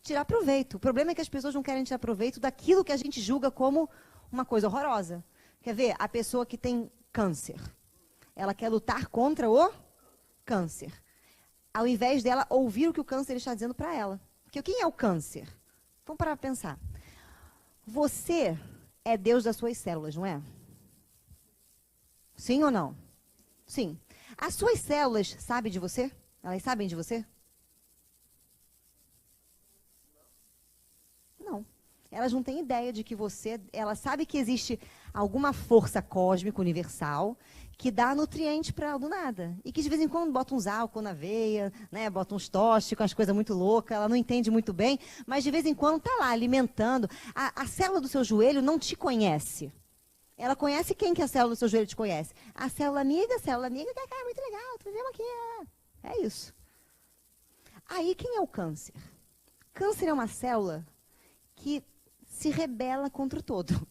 Tirar proveito. O problema é que as pessoas não querem tirar proveito daquilo que a gente julga como uma coisa horrorosa. Quer ver? A pessoa que tem câncer. Ela quer lutar contra o câncer. Ao invés dela ouvir o que o câncer está dizendo para ela. Porque quem é o câncer? Vamos parar para pensar. Você é Deus das suas células, não é? Sim ou não? Sim. As suas células sabem de você? Elas sabem de você? Não. Elas não têm ideia de que você... Ela sabe que existe alguma força cósmica universal que dá nutriente para ela do nada. E que de vez em quando bota uns álcool na veia, né, bota uns tóxicos, umas coisas muito loucas, ela não entende muito bem, mas de vez em quando está lá alimentando. A célula do seu joelho não te conhece. Ela conhece quem que a célula do seu joelho te conhece? A célula amiga que é, cara, muito legal, tu vivemos aqui. É isso. Aí, quem é o câncer? Câncer é uma célula que se rebela contra o todo.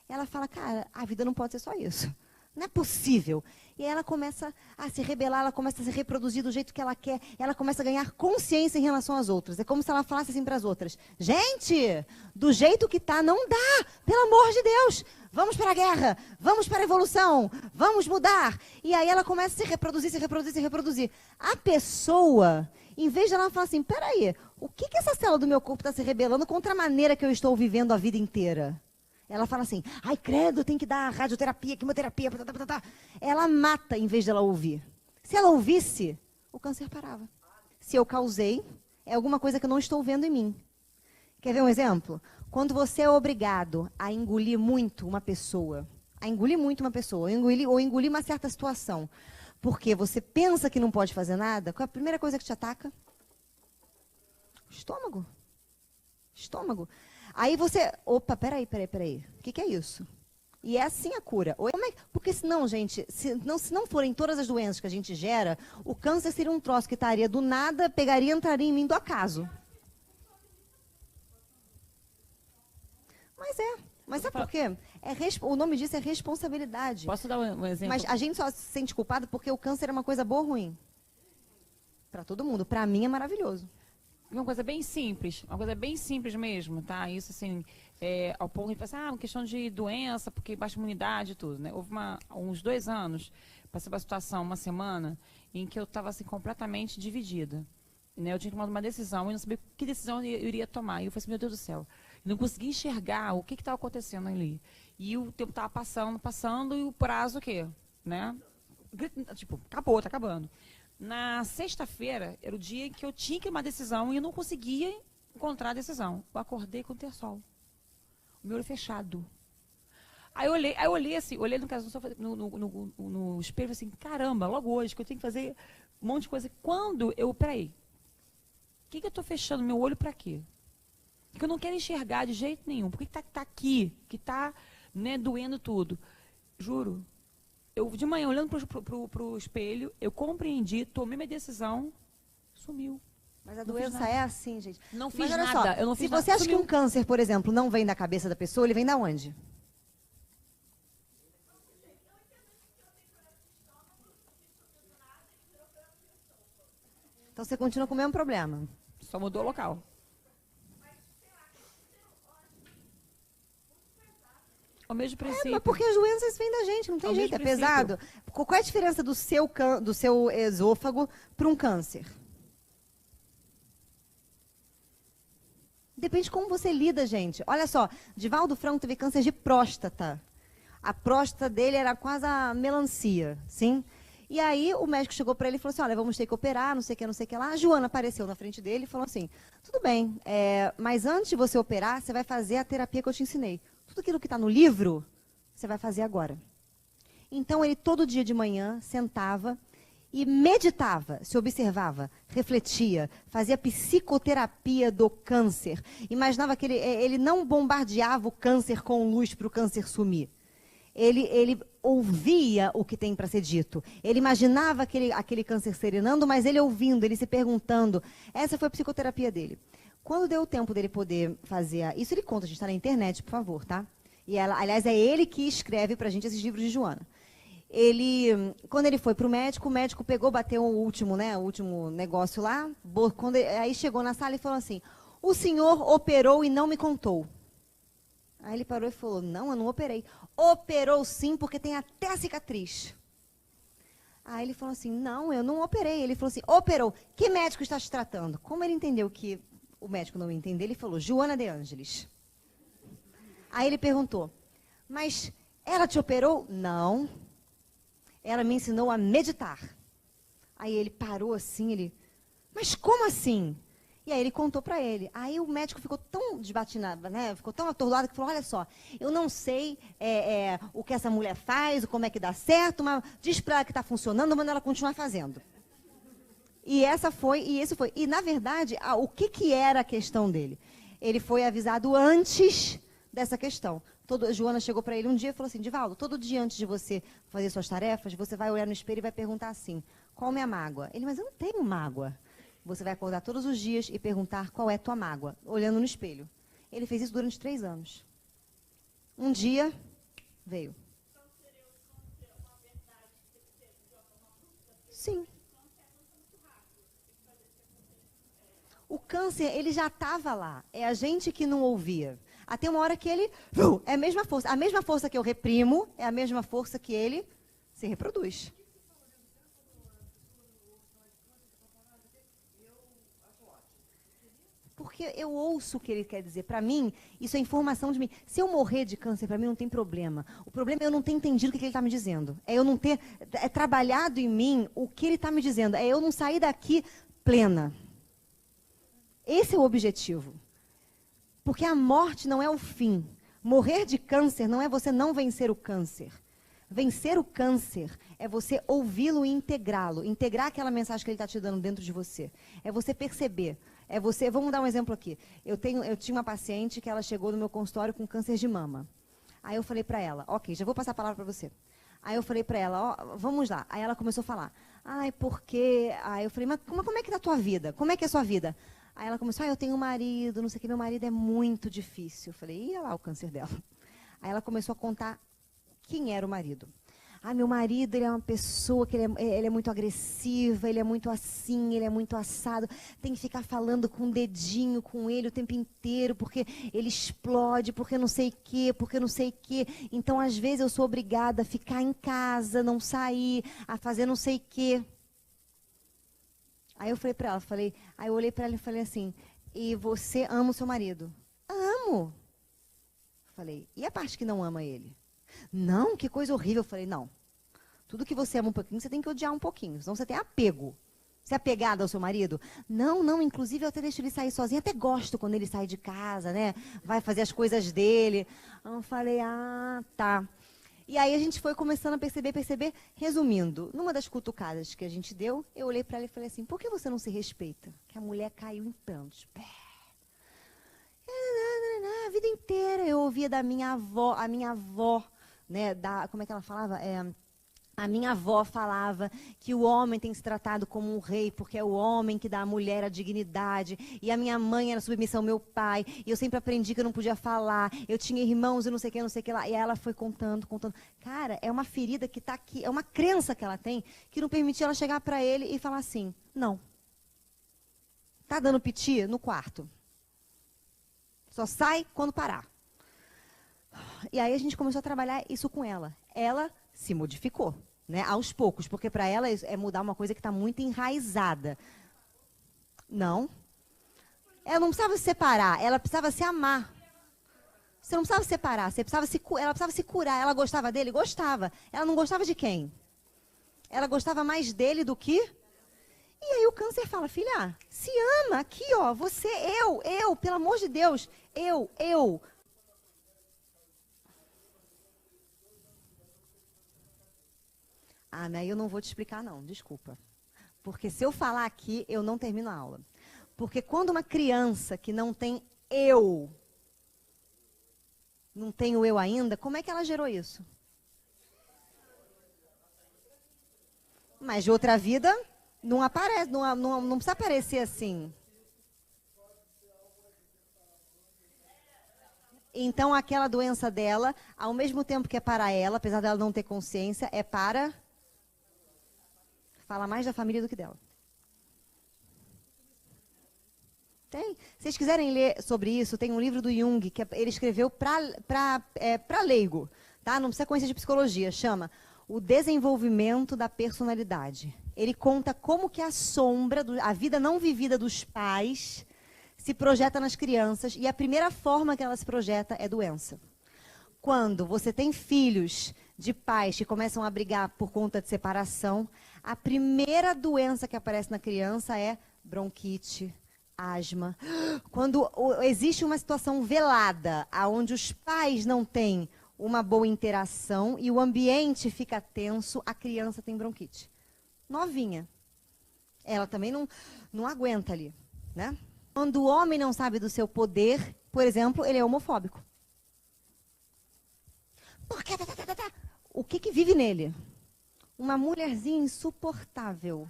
Ela fala, cara, a vida não pode ser só isso. Não é possível. E aí ela começa a se rebelar, ela começa a se reproduzir do jeito que ela quer, ela começa a ganhar consciência em relação às outras. É como se ela falasse assim para as outras, gente, do jeito que tá, não dá, pelo amor de Deus. Vamos para a guerra, vamos para a evolução, vamos mudar. E aí ela começa a se reproduzir. A pessoa, em vez de ela falar assim, peraí, o que essa célula do meu corpo está se rebelando contra a maneira que eu estou vivendo a vida inteira? Ela fala assim, ai, credo, tem que dar radioterapia, quimioterapia, Ela mata em vez de ela ouvir. Se ela ouvisse, o câncer parava. Se eu causei, é alguma coisa que eu não estou vendo em mim. Quer ver um exemplo? Quando você é obrigado a engolir muito uma pessoa, ou engolir uma certa situação, porque você pensa que não pode fazer nada, qual é a primeira coisa que te ataca? Estômago. Aí você, opa, peraí. O que é isso? E é assim a cura. Porque senão, gente, se não forem todas as doenças que a gente gera, o câncer seria um troço que estaria do nada, pegaria e entraria em mim do acaso. Mas sabe por quê? O nome disso é responsabilidade. Posso dar um exemplo? Mas a gente só se sente culpado porque o câncer é uma coisa boa ou ruim? Para todo mundo. Para mim é maravilhoso. Uma coisa bem simples mesmo, tá? Isso assim, ao ponto de pensar, uma questão de doença, porque baixa imunidade e tudo, né? Houve uns 2 anos, passei por uma situação, uma semana, em que eu estava assim, completamente dividida. Né? Eu tinha tomado uma decisão e não sabia que decisão eu iria tomar. E eu falei assim, meu Deus do céu, eu não conseguia enxergar o que estava acontecendo ali. E o tempo estava passando, e o prazo o quê? Né? Tipo, acabou, tá acabando. Na sexta-feira, era o dia em que eu tinha que tomar decisão e eu não conseguia encontrar a decisão. Eu acordei com o terçol. O meu olho fechado. Aí eu olhei assim, no caso, no espelho, assim, caramba, logo hoje, que eu tenho que fazer um monte de coisa. Peraí, o que eu estou fechando meu olho para quê? que eu não quero enxergar de jeito nenhum. Por que tá aqui, que tá, né, doendo tudo? Juro, eu de manhã, olhando pro espelho, eu compreendi, tomei minha decisão, sumiu. Mas a doença é assim, gente. Não Mas fiz olha nada, só, eu não se fiz você nada, acha que sumiu. um câncer, por exemplo, não vem da cabeça da pessoa, ele vem da onde? Então você continua com o mesmo problema. Só mudou o local. O mesmo princípio. Mas porque as doenças vêm da gente, não tem É o jeito, é mesmo princípio. pesado. Qual é a diferença do seu esôfago para um câncer? Depende de como você lida, gente. Olha só, Divaldo Franco teve câncer de próstata. A próstata dele era quase a melancia, sim? E aí o médico chegou para ele e falou assim, olha, vamos ter que operar, não sei o que lá. A Joana apareceu na frente dele e falou assim, tudo bem, mas antes de você operar, você vai fazer a terapia que eu te ensinei. Tudo aquilo que está no livro, você vai fazer agora. Então ele todo dia de manhã sentava e meditava, se observava, refletia, fazia psicoterapia do câncer. Imaginava que ele não bombardeava o câncer com luz para o câncer sumir. Ele ouvia o que tem para ser dito. Ele imaginava aquele câncer serenando, mas ele ouvindo, ele se perguntando. Essa foi a psicoterapia dele. Quando deu o tempo dele poder fazer isso, ele conta, a gente está na internet, por favor, tá? E aliás, é ele que escreve para a gente esses livros de Joana. Quando ele foi para o médico pegou, bateu o último negócio lá. Aí chegou na sala e falou assim, o senhor operou e não me contou. Aí ele parou e falou, não, eu não operei. Operou sim, porque tem até a cicatriz. Aí ele falou assim, não, eu não operei. Ele falou assim, operou. Que médico está te tratando? Como ele entendeu que o médico não ia entender, ele falou, Joana de Ângeles. Aí ele perguntou, mas ela te operou? Não. Ela me ensinou a meditar. Aí ele parou assim, mas como assim? E aí ele contou para ele. Aí o médico ficou tão desbatinado, né? Ficou tão atordoado que falou, olha só, eu não sei o que essa mulher faz, como é que dá certo, mas diz para ela que está funcionando, manda ela continuar fazendo. E esse foi. E, na verdade, o que era a questão dele? Ele foi avisado antes dessa questão. Joana chegou para ele um dia e falou assim, Divaldo, todo dia antes de você fazer suas tarefas, você vai olhar no espelho e vai perguntar assim, qual é a minha mágoa? Ele, mas eu não tenho mágoa. Você vai acordar todos os dias e perguntar qual é a tua mágoa, olhando no espelho. Ele fez isso durante 3 anos. Um dia, veio. Sim. O câncer, ele já estava lá. É a gente que não ouvia. Até uma hora que ele... É a mesma força. A mesma força que eu reprimo, é a mesma força que ele se reproduz. Porque eu ouço o que ele quer dizer. Para mim, isso é informação de mim. Se eu morrer de câncer, para mim não tem problema. O problema é eu não ter entendido o que ele está me dizendo. É eu não ter trabalhado em mim o que ele está me dizendo. É eu não sair daqui plena. Esse é o objetivo. Porque a morte não é o fim. Morrer de câncer não é você não vencer o câncer. Vencer o câncer é você ouvi-lo e integrá-lo. Integrar aquela mensagem que ele está te dando dentro de você. É você perceber. É você, vamos dar um exemplo aqui. Eu tinha uma paciente que ela chegou no meu consultório com câncer de mama. Aí eu falei para ela, ok, já vou passar a palavra para você. Aí eu falei para ela, ó, vamos lá. Aí ela começou a falar, ai, porque... Aí eu falei, mas como é que tá a tua vida? Como é que é a sua vida? Aí ela começou, eu tenho um marido, não sei o que, meu marido é muito difícil. Eu falei, ia lá o câncer dela. Aí ela começou a contar quem era o marido. Ah, meu marido, ele é uma pessoa que ele é muito agressiva, ele é muito assim, ele é muito assado. Tem que ficar falando com o dedinho com ele o tempo inteiro, porque ele explode, porque não sei o quê, porque não sei o quê. Então, às vezes, eu sou obrigada a ficar em casa, não sair, a fazer não sei o quê. Aí eu falei para ela, aí eu olhei para ela e falei assim, e você ama o seu marido? Amo. Falei, e a parte que não ama ele? Não, que coisa horrível. Eu falei, não. Tudo que você ama um pouquinho, você tem que odiar um pouquinho. Senão você tem apego. Você é apegada ao seu marido? Não. Inclusive, eu até deixo ele sair sozinho. Até gosto quando ele sai de casa, né? Vai fazer as coisas dele. Aí eu falei, tá. E aí a gente foi começando a perceber. Resumindo, numa das cutucadas que a gente deu, eu olhei para ela e falei assim, por que você não se respeita? Que a mulher caiu em prantos. vida inteira eu ouvia da minha avó, a minha avó, né, como é que ela falava? A minha avó falava que o homem tem que ser tratado como um rei, porque é o homem que dá à mulher a dignidade. E a minha mãe era submissa ao meu pai. E eu sempre aprendi que eu não podia falar. Eu tinha irmãos e não sei o que lá. E ela foi contando. Cara, é uma ferida que está aqui, é uma crença que ela tem, que não permitia ela chegar para ele e falar assim, não. Tá dando piti no quarto. Só sai quando parar. E aí a gente começou a trabalhar isso com ela. Ela se modificou, né, aos poucos, porque para ela é mudar uma coisa que está muito enraizada. Não. Ela não precisava se separar, ela precisava se amar. Você não precisava se separar, ela precisava se curar. Ela gostava dele? Gostava. Ela não gostava de quem? Ela gostava mais dele do que... E aí o câncer fala, filha, se ama aqui, ó, você, eu, pelo amor de Deus, eu. Ah, mas eu não vou te explicar não, desculpa. Porque se eu falar aqui, eu não termino a aula. Porque quando uma criança que não tem eu, não tem o eu ainda, como é que ela gerou isso? Mas de outra vida, não aparece, não precisa aparecer assim. Então, aquela doença dela, ao mesmo tempo que é para ela, apesar dela não ter consciência, é para... Fala mais da família do que dela. Tem. Se vocês quiserem ler sobre isso, tem um livro do Jung, que ele escreveu para leigo. Tá? Não precisa conhecer de psicologia. Chama O Desenvolvimento da Personalidade. Ele conta como que a sombra, a vida não vivida dos pais, se projeta nas crianças. E a primeira forma que ela se projeta é doença. Quando você tem filhos de pais que começam a brigar por conta de separação, a primeira doença que aparece na criança é bronquite, asma. Quando existe uma situação velada, onde os pais não têm uma boa interação e o ambiente fica tenso, a criança tem bronquite. Novinha. Ela também não aguenta ali, né? Quando o homem não sabe do seu poder, por exemplo, ele é homofóbico. Por quê? O que vive nele? Uma mulherzinha insuportável.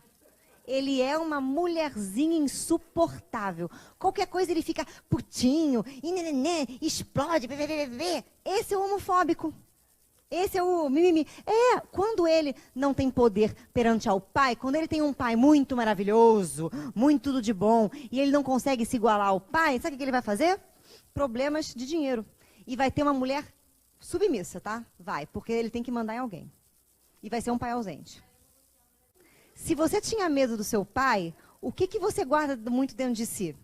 Ele é uma mulherzinha insuportável. Qualquer coisa ele fica putinho, e explode, bebê. Esse é o homofóbico. Esse é o mimimi. Quando ele não tem poder perante ao pai, quando ele tem um pai muito maravilhoso, muito tudo de bom, e ele não consegue se igualar ao pai, sabe o que ele vai fazer? Problemas de dinheiro. E vai ter uma mulher submissa, tá? Vai, porque ele tem que mandar em alguém. E vai ser um pai ausente. Se você tinha medo do seu pai, o que você guarda muito dentro de si?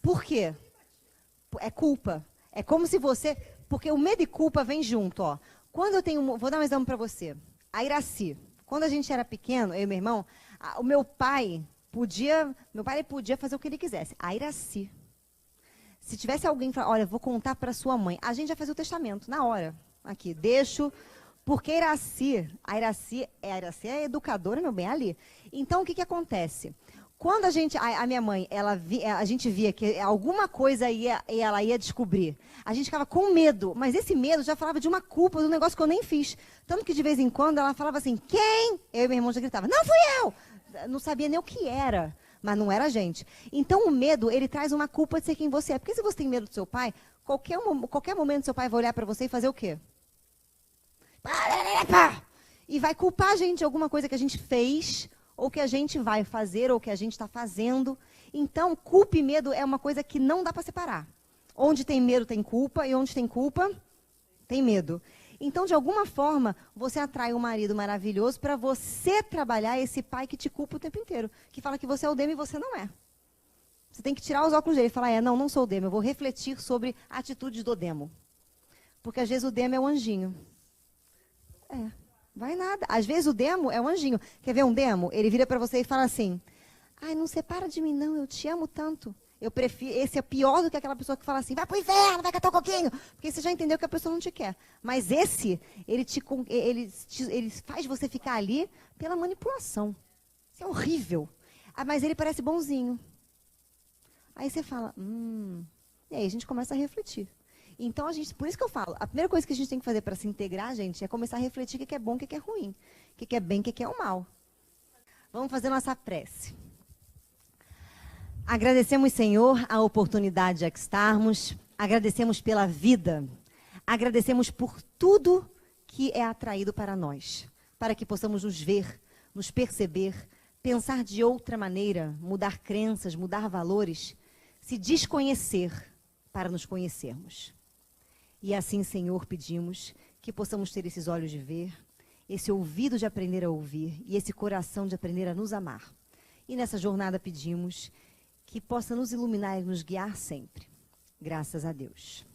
Por quê? É culpa. É como se você... Porque o medo e culpa vem junto, ó. Quando eu tenho... Vou dar um exemplo para você. A Iraci. Quando a gente era pequeno, eu e meu irmão, o meu pai podia fazer o que ele quisesse. A Iraci. Se tivesse alguém que falasse, olha, vou contar para sua mãe. A gente já fazia o testamento, na hora. Aqui, deixo... Porque a Iraci é educadora, meu bem, ali. Então, o que acontece? Quando a minha mãe, a gente via que alguma coisa ela ia descobrir, a gente ficava com medo, mas esse medo já falava de uma culpa, de um negócio que eu nem fiz. Tanto que de vez em quando ela falava assim, quem? Eu e meu irmão já gritava, não fui eu! Não sabia nem o que era, mas não era a gente. Então o medo, ele traz uma culpa de ser quem você é. Porque se você tem medo do seu pai, qualquer momento seu pai vai olhar para você e fazer o quê? E vai culpar a gente de alguma coisa que a gente fez, ou que a gente vai fazer, ou que a gente está fazendo. Então, culpa e medo é uma coisa que não dá para separar. Onde tem medo, tem culpa, e onde tem culpa, tem medo. Então, de alguma forma, você atrai um marido maravilhoso para você trabalhar esse pai que te culpa o tempo inteiro. Que fala que você é o demo e você não é. Você tem que tirar os óculos dele e falar, não sou o demo, eu vou refletir sobre atitudes do demo. Porque às vezes o demo é o anjinho. Vai nada. Às vezes o demo é um anjinho. Quer ver um demo? Ele vira para você e fala assim, ai, não separa de mim não, eu te amo tanto. Eu prefiro, esse é pior do que aquela pessoa que fala assim, vai pro inferno, vai catar o coquinho. Porque você já entendeu que a pessoa não te quer. Mas esse, ele faz você ficar ali pela manipulação. Isso é horrível. Mas ele parece bonzinho. Aí você fala, e aí a gente começa a refletir. Então, por isso que eu falo, a primeira coisa que a gente tem que fazer para se integrar, gente, é começar a refletir o que é bom, o que é ruim, o que é bem, o que é o mal. Vamos fazer nossa prece. Agradecemos, Senhor, a oportunidade de aqui estarmos, agradecemos pela vida, agradecemos por tudo que é atraído para nós, para que possamos nos ver, nos perceber, pensar de outra maneira, mudar crenças, mudar valores, se desconhecer para nos conhecermos. E assim, Senhor, pedimos que possamos ter esses olhos de ver, esse ouvido de aprender a ouvir e esse coração de aprender a nos amar. E nessa jornada pedimos que possa nos iluminar e nos guiar sempre. Graças a Deus.